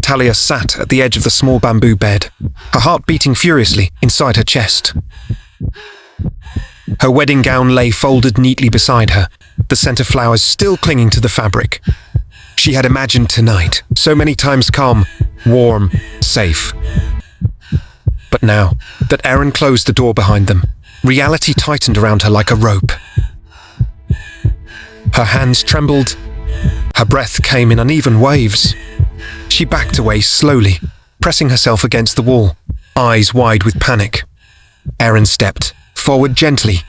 Talia sat at the edge of the small bamboo bed, her heart beating furiously inside her chest. Her wedding gown lay folded neatly beside her, the scent of flowers still clinging to the fabric. She had imagined tonight, so many times calm, warm, safe. But now that Aaron closed the door behind them, reality tightened around her like a rope. Her hands trembled, her breath came in uneven waves. She backed away slowly, pressing herself against the wall, eyes wide with panic. Aaron stepped forward gently.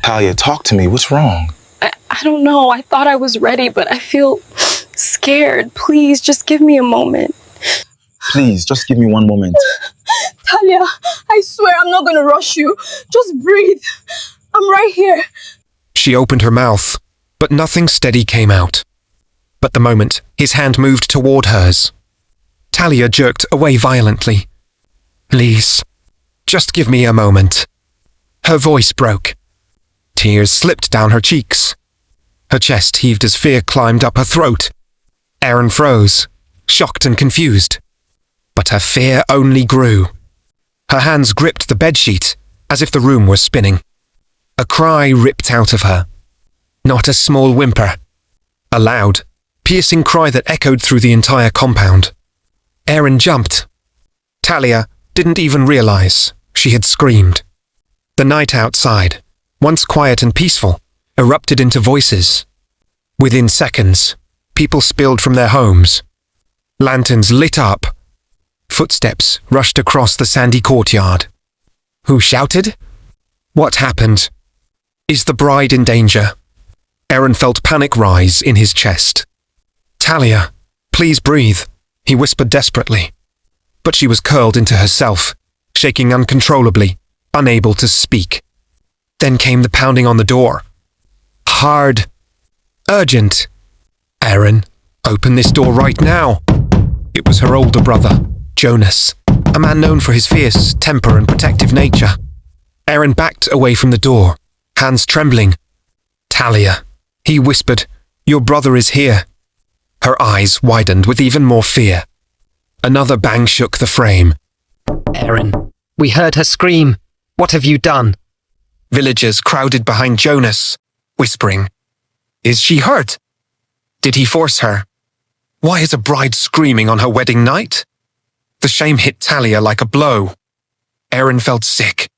Talia, talk to me. What's wrong? I don't know. I thought I was ready, but I feel scared. Please, just give me a moment. Please, just give me one moment. Talia, I swear I'm not gonna rush you. Just breathe. I'm right here. She opened her mouth, but nothing steady came out. But the moment his hand moved toward hers, Talia jerked away violently. Please, just give me a moment. Her voice broke. Tears slipped down her cheeks. Her chest heaved as fear climbed up her throat. Aaron froze, shocked and confused. But her fear only grew. Her hands gripped the bedsheet as if the room were spinning. A cry ripped out of her. Not a small whimper. A loud, piercing cry that echoed through the entire compound. Aaron jumped. Talia didn't even realize she had screamed. The night outside, once quiet and peaceful, erupted into voices. Within seconds, people spilled from their homes. Lanterns lit up. Footsteps rushed across the sandy courtyard. Who shouted? What happened? Is the bride in danger? Aaron felt panic rise in his chest. Talia, please breathe, he whispered desperately. But she was curled into herself, shaking uncontrollably, unable to speak. Then came the pounding on the door. Hard. Urgent. Aaron, open this door right now. It was her older brother, Jonas, a man known for his fierce temper and protective nature. Aaron backed away from the door, hands trembling. Talia, he whispered, your brother is here. Her eyes widened with even more fear. Another bang shook the frame. Aaron, we heard her scream. What have you done? Villagers crowded behind Jonas, whispering. Is she hurt? Did he force her? Why is a bride screaming on her wedding night? The shame hit Talia like a blow. Aaron felt sick.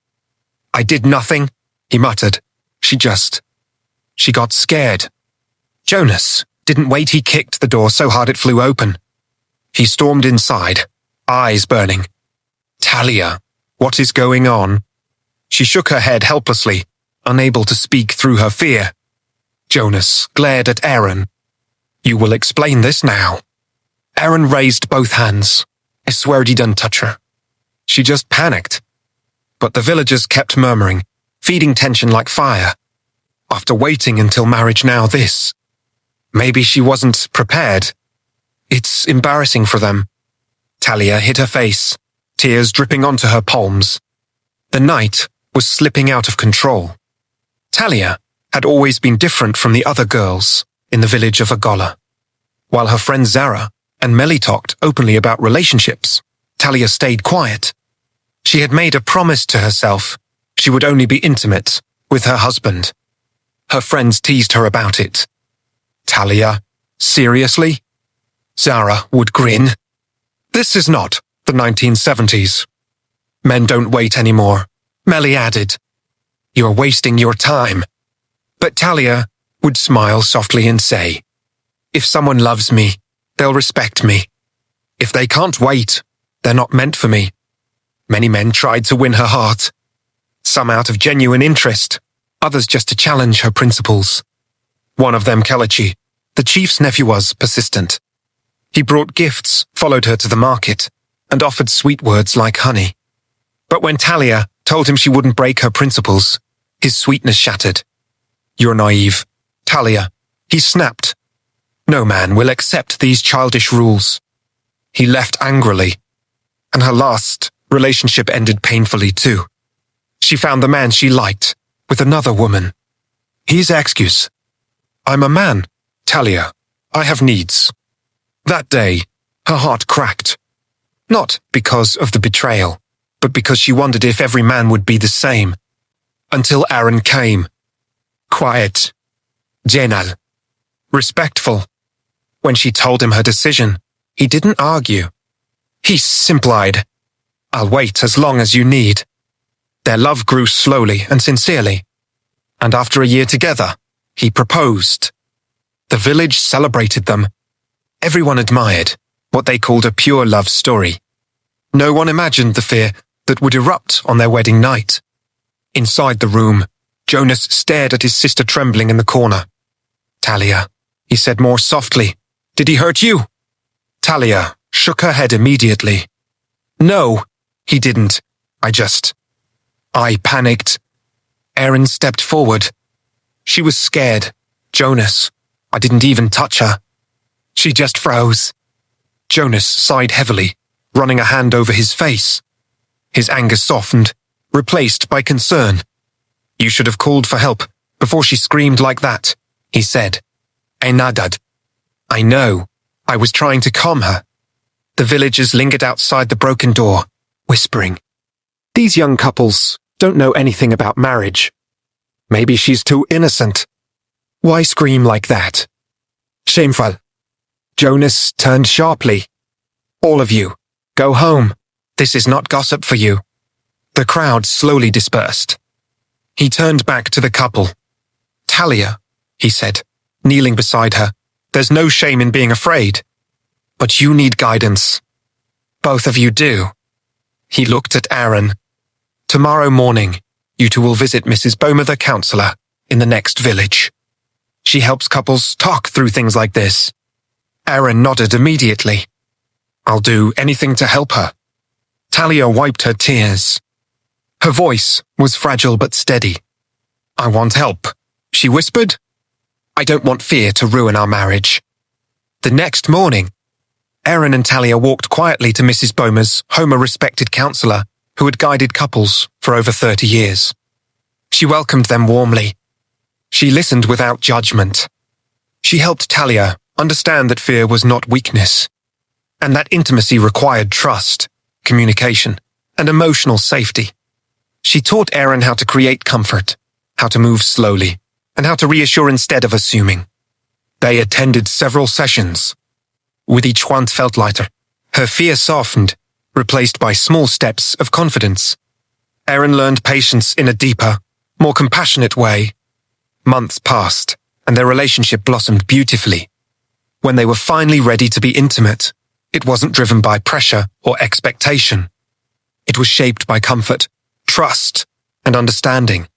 I did nothing, he muttered. She got scared. Jonas didn't wait. He kicked the door so hard it flew open. He stormed inside, eyes burning. Talia, what is going on? She shook her head helplessly, unable to speak through her fear. Jonas glared at Aaron. You will explain this now. Aaron raised both hands. I swear he didn't touch her. She just panicked. But the villagers kept murmuring, feeding tension like fire. After waiting until marriage, now this. Maybe she wasn't prepared. It's embarrassing for them. Talia hid her face, tears dripping onto her palms. The night was slipping out of control. Talia had always been different from the other girls in the village of Agola. While her friends Zara and Melly talked openly about relationships, Talia stayed quiet. She had made a promise to herself. She would only be intimate with her husband. Her friends teased her about it. Talia, seriously? Zara would grin. This is not the 1970s. Men don't wait anymore, Melly added. You're wasting your time. But Talia would smile softly and say, if someone loves me, they'll respect me. If they can't wait, they're not meant for me. Many men tried to win her heart. Some out of genuine interest, others just to challenge her principles. One of them, Kelechi, the chief's nephew, was persistent. He brought gifts, followed her to the market, and offered sweet words like honey. But when Talia told him she wouldn't break her principles, his sweetness shattered. You're naive, Talia, he snapped. No man will accept these childish rules. He left angrily, and her last relationship ended painfully too. She found the man she liked with another woman. His excuse. I'm a man, Talia. I have needs. That day, Her heart cracked. Not because of the betrayal, but because she wondered if every man would be the same. Until Aaron came. Quiet. Gentle. Respectful. When she told him her decision, he didn't argue. He simplified. I'll wait as long as you need. Their love grew slowly and sincerely. And after a year together, he proposed. The village celebrated them. Everyone admired what they called a pure love story. No one imagined the fear that would erupt on their wedding night. Inside the room, Jonas stared at his sister trembling in the corner. Talia, he said more softly. Did he hurt you? Talia shook her head immediately. No, he didn't. I panicked. Aaron stepped forward. She was scared. Jonas, I didn't even touch her. She just froze. Jonas sighed heavily, running a hand over his face. His anger softened, replaced by concern. You should have called for help before she screamed like that, he said. I nodded. I know. I was trying to calm her. The villagers lingered outside the broken door, whispering. These young couples don't know anything about marriage. Maybe she's too innocent. Why scream like that? Shameful. Jonas turned sharply. All of you, go home. This is not gossip for you. The crowd slowly dispersed. He turned back to the couple. Talia, he said, kneeling beside her, there's no shame in being afraid. But you need guidance. Both of you do. He looked at Aaron. Tomorrow morning, you two will visit Mrs. Bomer the counselor in the next village. She helps couples talk through things like this. Aaron nodded immediately. I'll do anything to help her. Talia wiped her tears. Her voice was fragile but steady. I want help, she whispered. I don't want fear to ruin our marriage. The next morning, Aaron and Talia walked quietly to Mrs. Bomer's home, a respected counselor who had guided couples for over 30 years. She welcomed them warmly. She listened without judgment. She helped Talia understand that fear was not weakness, and that intimacy required trust, communication, and emotional safety. She taught Aaron how to create comfort, how to move slowly, and how to reassure instead of assuming. They attended several sessions. With each one felt lighter. Her fear softened, replaced by small steps of confidence. Aaron learned patience in a deeper, more compassionate way. Months passed, and their relationship blossomed beautifully. When they were finally ready to be intimate, it wasn't driven by pressure or expectation. It was shaped by comfort, trust, and understanding.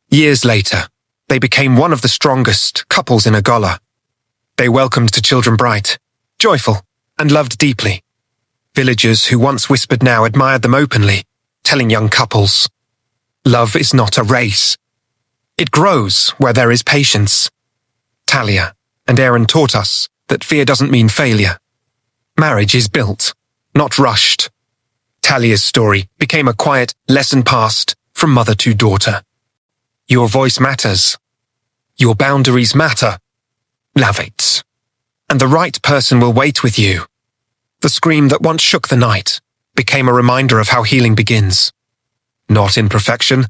Years later, they became one of the strongest couples in Agola. They welcomed the children bright, joyful, and loved deeply. Villagers who once whispered now admired them openly, telling young couples, love is not a race. It grows where there is patience. Talia and Aaron taught us that fear doesn't mean failure. Marriage is built, not rushed. Talia's story became a quiet lesson passed from mother to daughter. Your voice matters. Your boundaries matter. Love it. And the right person will wait with you. The scream that once shook the night became a reminder of how healing begins. Not in perfection,